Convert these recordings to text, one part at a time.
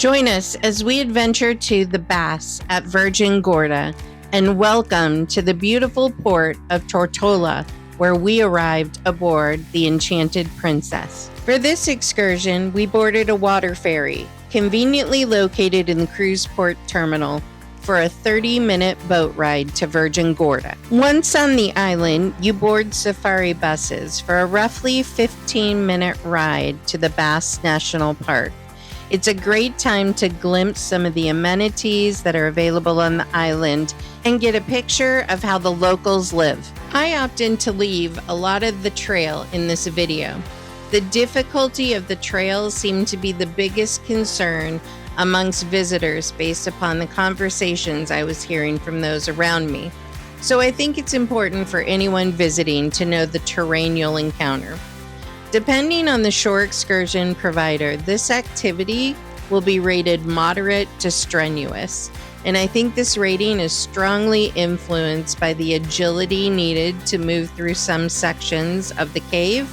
Join us as we adventure to the Bass at Virgin Gorda and welcome to the beautiful port of Tortola, where we arrived aboard the Enchanted Princess. For this excursion, we boarded a water ferry, conveniently located in the cruise port terminal, for a 30-minute boat ride to Virgin Gorda. Once on the island, you board safari buses for a roughly 15-minute ride to the Bass National Park. It's a great time to glimpse some of the amenities that are available on the island and get a picture of how the locals live. I opted to leave a lot of the trail in this video. The difficulty of the trail seemed to be the biggest concern amongst visitors based upon the conversations I was hearing from those around me. So I think it's important for anyone visiting to know the terrain you'll encounter. Depending on the shore excursion provider, this activity will be rated moderate to strenuous, and I think this rating is strongly influenced by the agility needed to move through some sections of the cave,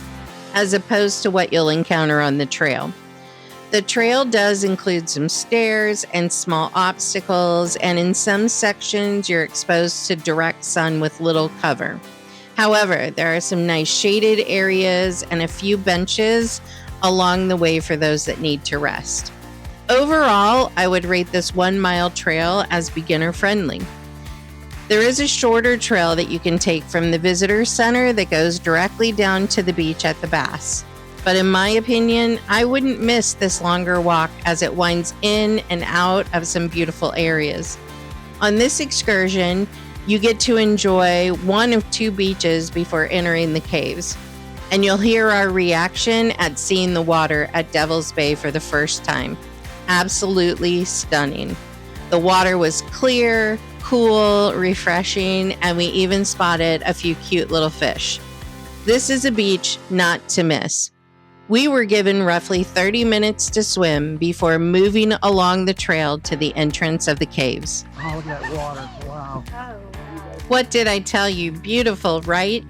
as opposed to what you'll encounter on the trail. The trail does include some stairs and small obstacles, and in some sections you're exposed to direct sun with little cover. However, there are some nice shaded areas and a few benches along the way for those that need to rest. Overall, I would rate this 1-mile trail as beginner friendly. There is a shorter trail that you can take from the visitor center that goes directly down to the beach at the Bass. But in my opinion, I wouldn't miss this longer walk as it winds in and out of some beautiful areas. On this excursion, you get to enjoy one of 2 beaches before entering the caves, and you'll hear our reaction at seeing the water at Devil's Bay for the first time. Absolutely stunning. The water was clear, cool, refreshing, and we even spotted a few cute little fish. This is a beach not to miss. We were given roughly 30 minutes to swim before moving along the trail to the entrance of the caves. Oh, look at that water. Wow. What did I tell you? Beautiful, right?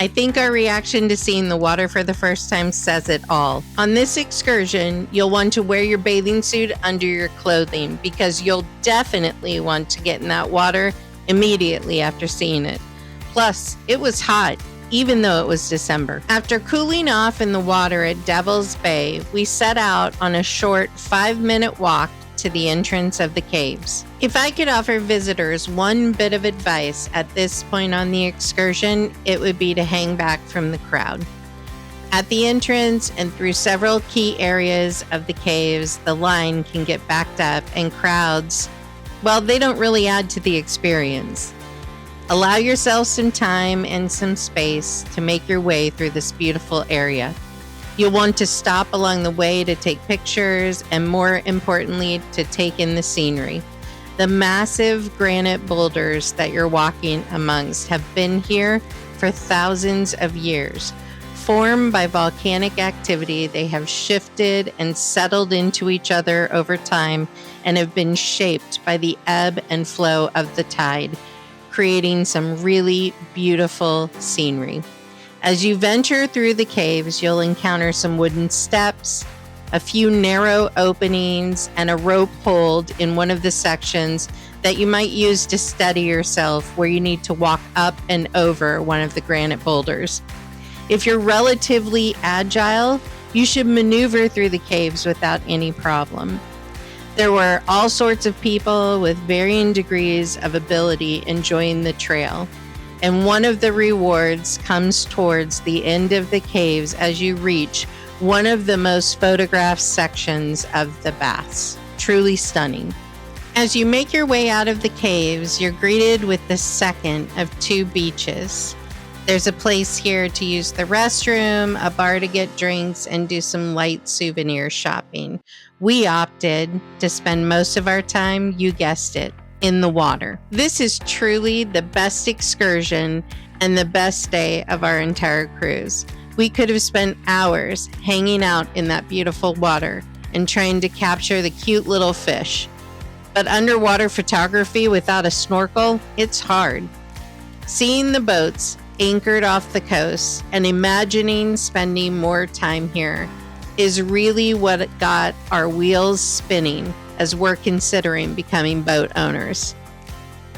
I think our reaction to seeing the water for the first time says it all. On this excursion, you'll want to wear your bathing suit under your clothing because you'll definitely want to get in that water immediately after seeing it. Plus, it was hot, even though it was December. After cooling off in the water at Devil's Bay, we set out on a short 5-minute walk to the entrance of the caves. If I could offer visitors one bit of advice at this point on the excursion, it would be to hang back from the crowd. At the entrance and through several key areas of the caves, the line can get backed up and crowds, well, they don't really add to the experience. Allow yourself some time and some space to make your way through this beautiful area. You'll want to stop along the way to take pictures and, more importantly, to take in the scenery. The massive granite boulders that you're walking amongst have been here for thousands of years. Formed by volcanic activity, they have shifted and settled into each other over time and have been shaped by the ebb and flow of the tide, creating some really beautiful scenery. As you venture through the caves, you'll encounter some wooden steps, a few narrow openings, and a rope hold in one of the sections that you might use to steady yourself where you need to walk up and over one of the granite boulders. If you're relatively agile, you should maneuver through the caves without any problem. There were all sorts of people with varying degrees of ability enjoying the trail. And one of the rewards comes towards the end of the caves as you reach one of the most photographed sections of the Bass. Truly stunning. As you make your way out of the caves, you're greeted with the second of 2 beaches. There's a place here to use the restroom, a bar to get drinks, and do some light souvenir shopping. We opted to spend most of our time, you guessed it, in the water. This is truly the best excursion and the best day of our entire cruise. We could have spent hours hanging out in that beautiful water and trying to capture the cute little fish. But underwater photography without a snorkel, it's hard. Seeing the boats anchored off the coast and imagining spending more time here is really what got our wheels spinning as we're considering becoming boat owners.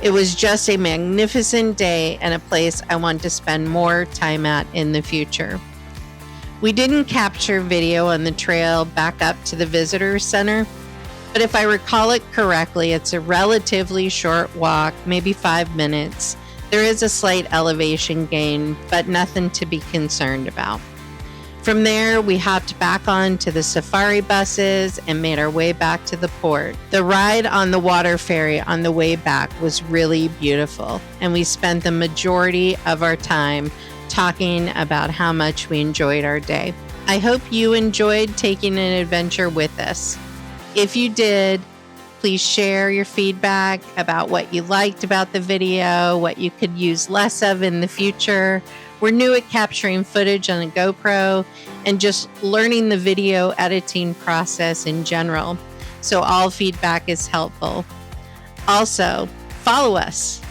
It was just a magnificent day and a place I want to spend more time at in the future. We didn't capture video on the trail back up to the visitor center, but if I recall it correctly, it's a relatively short walk, maybe 5 minutes. There is a slight elevation gain, but nothing to be concerned about. From there, we hopped back onto the safari buses and made our way back to the port. The ride on the water ferry on the way back was really beautiful, and we spent the majority of our time talking about how much we enjoyed our day. I hope you enjoyed taking an adventure with us. If you did, please share your feedback about what you liked about the video, what you could use less of in the future. We're new at capturing footage on a GoPro and just learning the video editing process in general, so all feedback is helpful. Also, follow us,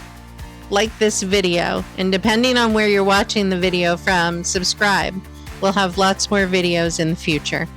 like this video, and depending on where you're watching the video from, subscribe. We'll have lots more videos in the future.